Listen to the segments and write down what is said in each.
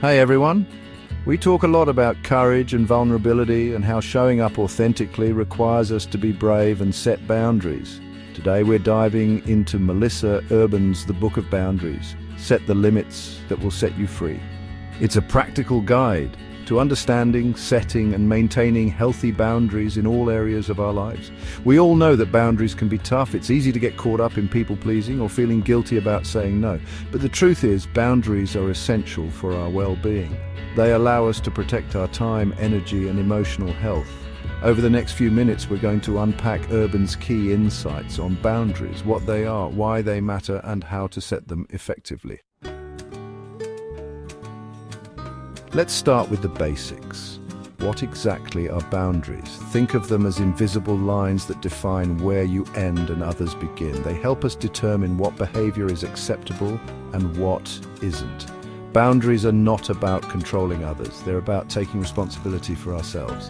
Hey everyone! We talk a lot about courage and vulnerability and how showing up authentically requires us to be brave and set boundaries. Today we're diving into Melissa Urban's The Book of Boundaries, Set the Limits That Will Set You Free. It's a practical guide to understanding, setting and maintaining healthy boundaries in all areas of our lives. We all know that boundaries can be tough. It's easy to get caught up in people-pleasing or feeling guilty about saying no. But the truth is, boundaries are essential for our well-being. They allow us to protect our time, energy and emotional health. Over the next few minutes, we're going to unpack Urban's key insights on boundaries, what they are, why they matter and how to set them effectively. Let's start with the basics. What exactly are boundaries? Think of them as invisible lines that define where you end and others begin. They help us determine what behavior is acceptable and what isn't. Boundaries are not about controlling others. They're about taking responsibility for ourselves.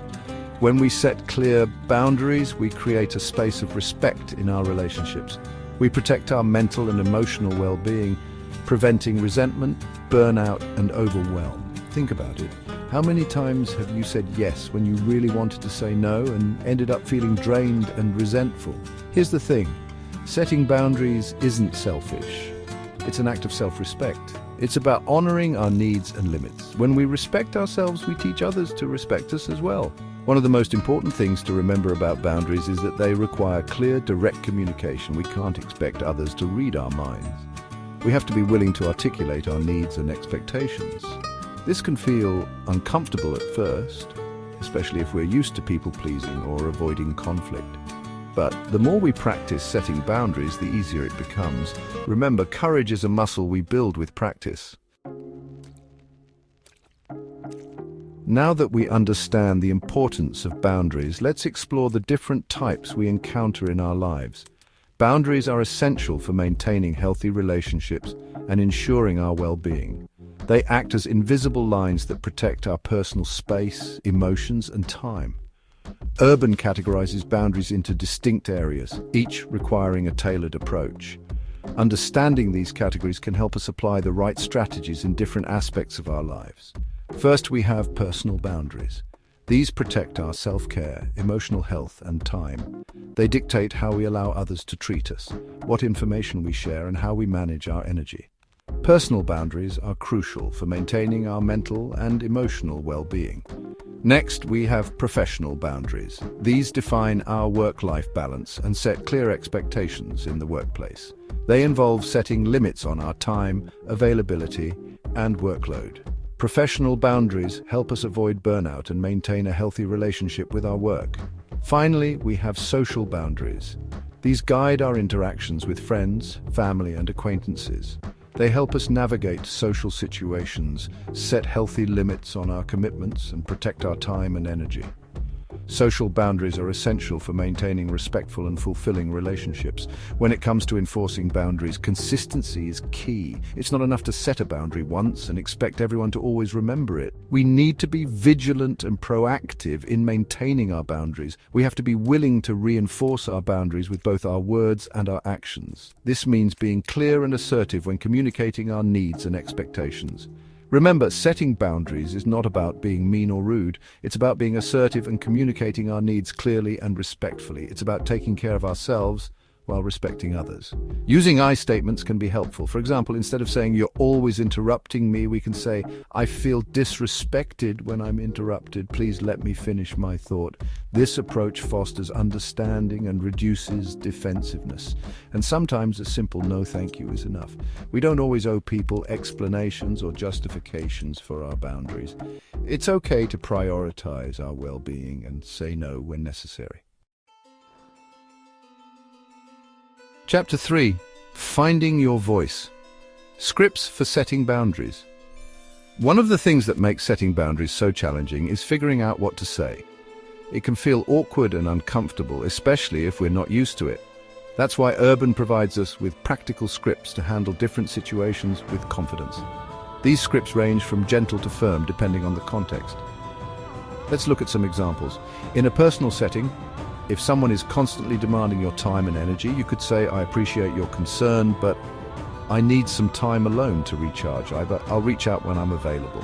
When we set clear boundaries, we create a space of respect in our relationships. We protect our mental and emotional well-being, preventing resentment, burnout, and overwhelm. Think about it. How many times have you said yes when you really wanted to say no and ended up feeling drained and resentful? Here's the thing. Setting boundaries isn't selfish. It's an act of self-respect. It's about honoring our needs and limits. When we respect ourselves, we teach others to respect us as well. One of the most important things to remember about boundaries is that they require clear, direct communication. We can't expect others to read our minds. We have to be willing to articulate our needs and expectations. This can feel uncomfortable at first, especially if we're used to people-pleasing or avoiding conflict. But the more we practice setting boundaries, the easier it becomes. Remember, courage is a muscle we build with practice. Now that we understand the importance of boundaries, let's explore the different types we encounter in our lives. Boundaries are essential for maintaining healthy relationships and ensuring our well-being. They act as invisible lines that protect our personal space, emotions, and time. Urban categorizes boundaries into distinct areas, each requiring a tailored approach. Understanding these categories can help us apply the right strategies in different aspects of our lives. First, we have personal boundaries. These protect our self-care, emotional health, and time. They dictate how we allow others to treat us, what information we share, and how we manage our energy. Personal boundaries are crucial for maintaining our mental and emotional well-being. Next, we have professional boundaries. These define our work-life balance and set clear expectations in the workplace. They involve setting limits on our time, availability, and workload. Professional boundaries help us avoid burnout and maintain a healthy relationship with our work. Finally, we have social boundaries. These guide our interactions with friends, family, and acquaintances. They help us navigate social situations, set healthy limits on our commitments, and protect our time and energy. Social boundaries are essential for maintaining respectful and fulfilling relationships. When it comes to enforcing boundaries, consistency is key. It's not enough to set a boundary once and expect everyone to always remember it. We need to be vigilant and proactive in maintaining our boundaries. We have to be willing to reinforce our boundaries with both our words and our actions. This means being clear and assertive when communicating our needs and expectations. Remember, setting boundaries is not about being mean or rude. It's about being assertive and communicating our needs clearly and respectfully. It's about taking care of ourselves while respecting others. Using I statements can be helpful. For example, instead of saying, "You're always interrupting me," we can say, "I feel disrespected when I'm interrupted. Please let me finish my thought." This approach fosters understanding and reduces defensiveness. And sometimes a simple "no thank you" is enough. We don't always owe people explanations or justifications for our boundaries. It's okay to prioritize our well-being and say no when necessary. Chapter 3. Finding your voice. Scripts for setting boundaries. One of the things that makes setting boundaries so challenging is figuring out what to say. It can feel awkward and uncomfortable, especially if we're not used to it. That's why Urban provides us with practical scripts to handle different situations with confidence. These scripts range from gentle to firm depending on the context. Let's look at some examples. In a personal setting, if someone is constantly demanding your time and energy, you could say, "I appreciate your concern, but..." I need some time alone to recharge. I'll reach out when I'm available.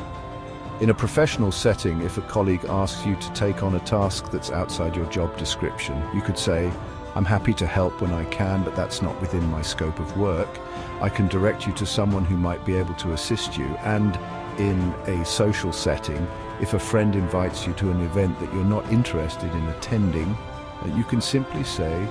In a professional setting, if a colleague asks you to take on a task that's outside your job description, you could say, I'm happy to help when I can, but that's not within my scope of work. I can direct you to someone who might be able to assist you. And in a social setting, if a friend invites you to an event that you're not interested in attending, you can simply say,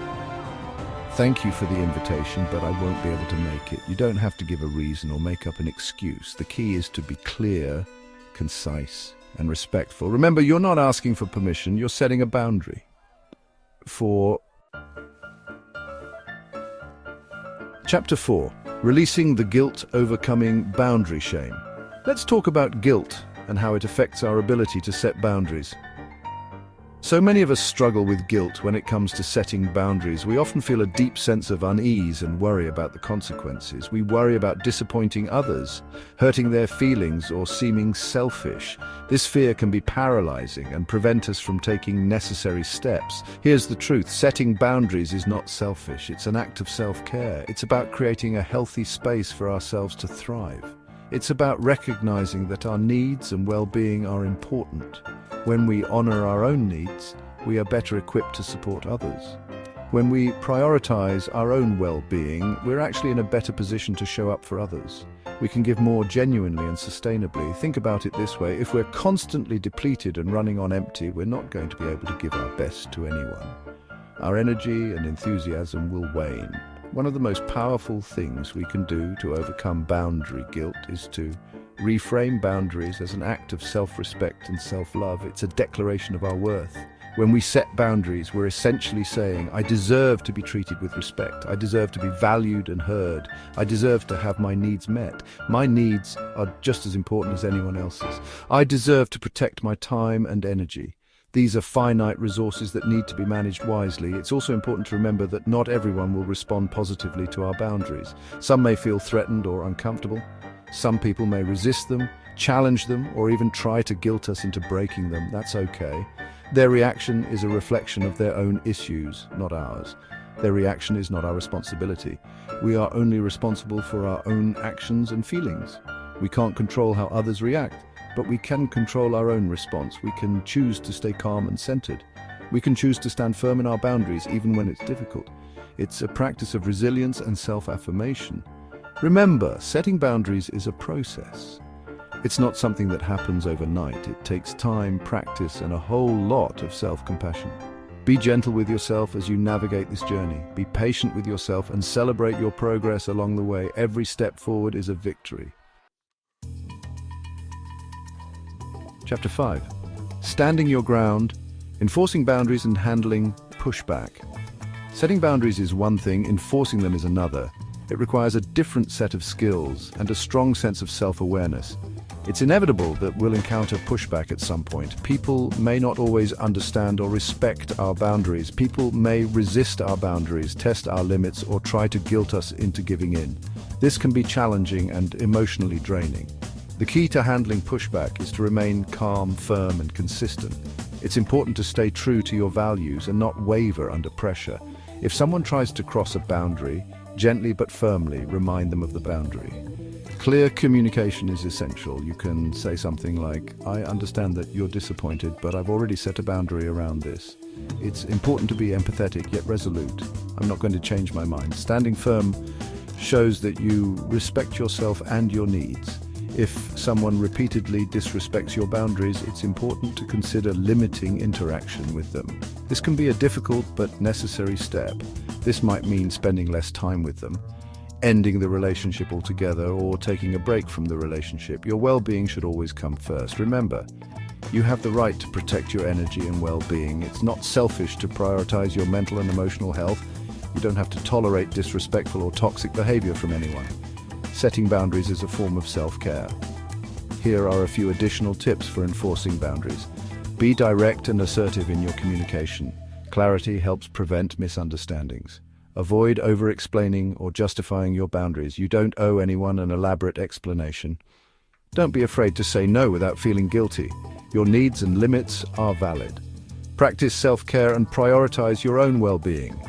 thank you for the invitation, but I won't be able to make it. You don't have to give a reason or make up an excuse. The key is to be clear, concise, and respectful. Remember, you're not asking for permission, you're setting a boundary. Chapter 4. Releasing the guilt, overcoming boundary shame. Let's talk about guilt and how it affects our ability to set boundaries. So many of us struggle with guilt when it comes to setting boundaries. We often feel a deep sense of unease and worry about the consequences. We worry about disappointing others, hurting their feelings, or seeming selfish. This fear can be paralyzing and prevent us from taking necessary steps. Here's the truth: setting boundaries is not selfish. It's an act of self-care. It's about creating a healthy space for ourselves to thrive. It's about recognizing that our needs and well-being are important. When we honor our own needs, we are better equipped to support others. When we prioritize our own well-being, we're actually in a better position to show up for others. We can give more genuinely and sustainably. Think about it this way: if we're constantly depleted and running on empty, we're not going to be able to give our best to anyone. Our energy and enthusiasm will wane. One of the most powerful things we can do to overcome boundary guilt is to reframe boundaries as an act of self-respect and self-love. It's a declaration of our worth. When we set boundaries, we're essentially saying, I deserve to be treated with respect. I deserve to be valued and heard. I deserve to have my needs met. My needs are just as important as anyone else's. I deserve to protect my time and energy. These are finite resources that need to be managed wisely. It's also important to remember that not everyone will respond positively to our boundaries. Some may feel threatened or uncomfortable. Some people may resist them, challenge them, or even try to guilt us into breaking them. That's okay. Their reaction is a reflection of their own issues, not ours. Their reaction is not our responsibility. We are only responsible for our own actions and feelings. We can't control how others react, but we can control our own response. We can choose to stay calm and centered. We can choose to stand firm in our boundaries, even when it's difficult. It's a practice of resilience and self-affirmation. Remember, setting boundaries is a process. It's not something that happens overnight. It takes time, practice, and a whole lot of self-compassion. Be gentle with yourself as you navigate this journey. Be patient with yourself and celebrate your progress along the way. Every step forward is a victory. Chapter 5. Standing your ground, enforcing boundaries and handling pushback. Setting boundaries is one thing, enforcing them is another. It requires a different set of skills and a strong sense of self-awareness. It's inevitable that we'll encounter pushback at some point. People may not always understand or respect our boundaries. People may resist our boundaries, test our limits, or try to guilt us into giving in. This can be challenging and emotionally draining. The key to handling pushback is to remain calm, firm, and consistent. It's important to stay true to your values and not waver under pressure. If someone tries to cross a boundary, gently but firmly remind them of the boundary. Clear communication is essential. You can say something like, I understand that you're disappointed, but I've already set a boundary around this. It's important to be empathetic yet resolute. I'm not going to change my mind. Standing firm shows that you respect yourself and your needs. If someone repeatedly disrespects your boundaries, it's important to consider limiting interaction with them. This can be a difficult but necessary step. This might mean spending less time with them, ending the relationship altogether, or taking a break from the relationship. Your well-being should always come first. Remember, you have the right to protect your energy and well-being. It's not selfish to prioritize your mental and emotional health. You don't have to tolerate disrespectful or toxic behavior from anyone. Setting boundaries is a form of self-care. Here are a few additional tips for enforcing boundaries. Be direct and assertive in your communication. Clarity helps prevent misunderstandings. Avoid over-explaining or justifying your boundaries. You don't owe anyone an elaborate explanation. Don't be afraid to say no without feeling guilty. Your needs and limits are valid. Practice self-care and prioritize your own well-being.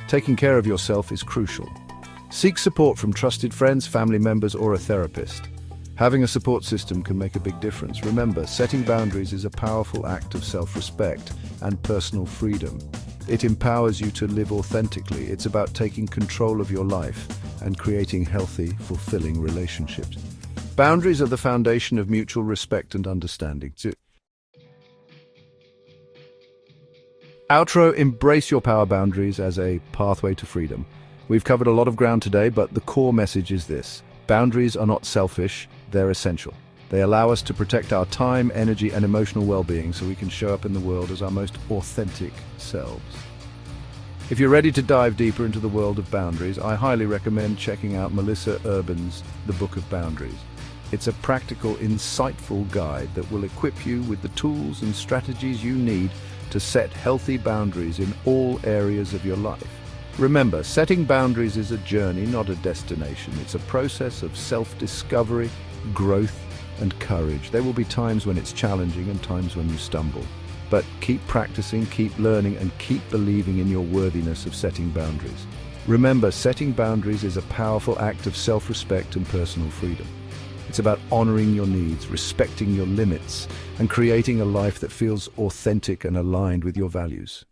Taking care of yourself is crucial. Seek support from trusted friends, family members, or a therapist. Having a support system can make a big difference. Remember, setting boundaries is a powerful act of self-respect and personal freedom. It empowers you to live authentically. It's about taking control of your life and creating healthy, fulfilling relationships. Boundaries are the foundation of mutual respect and understanding. Outro, embrace your power boundaries as a pathway to freedom. We've covered a lot of ground today, but the core message is this. Boundaries are not selfish, they're essential. They allow us to protect our time, energy, and emotional well-being so we can show up in the world as our most authentic selves. If you're ready to dive deeper into the world of boundaries, I highly recommend checking out Melissa Urban's The Book of Boundaries. It's a practical, insightful guide that will equip you with the tools and strategies you need to set healthy boundaries in all areas of your life. Remember, setting boundaries is a journey, not a destination. It's a process of self-discovery, growth, and courage. There will be times when it's challenging and times when you stumble. But keep practicing, keep learning, and keep believing in your worthiness of setting boundaries. Remember, setting boundaries is a powerful act of self-respect and personal freedom. It's about honoring your needs, respecting your limits, and creating a life that feels authentic and aligned with your values.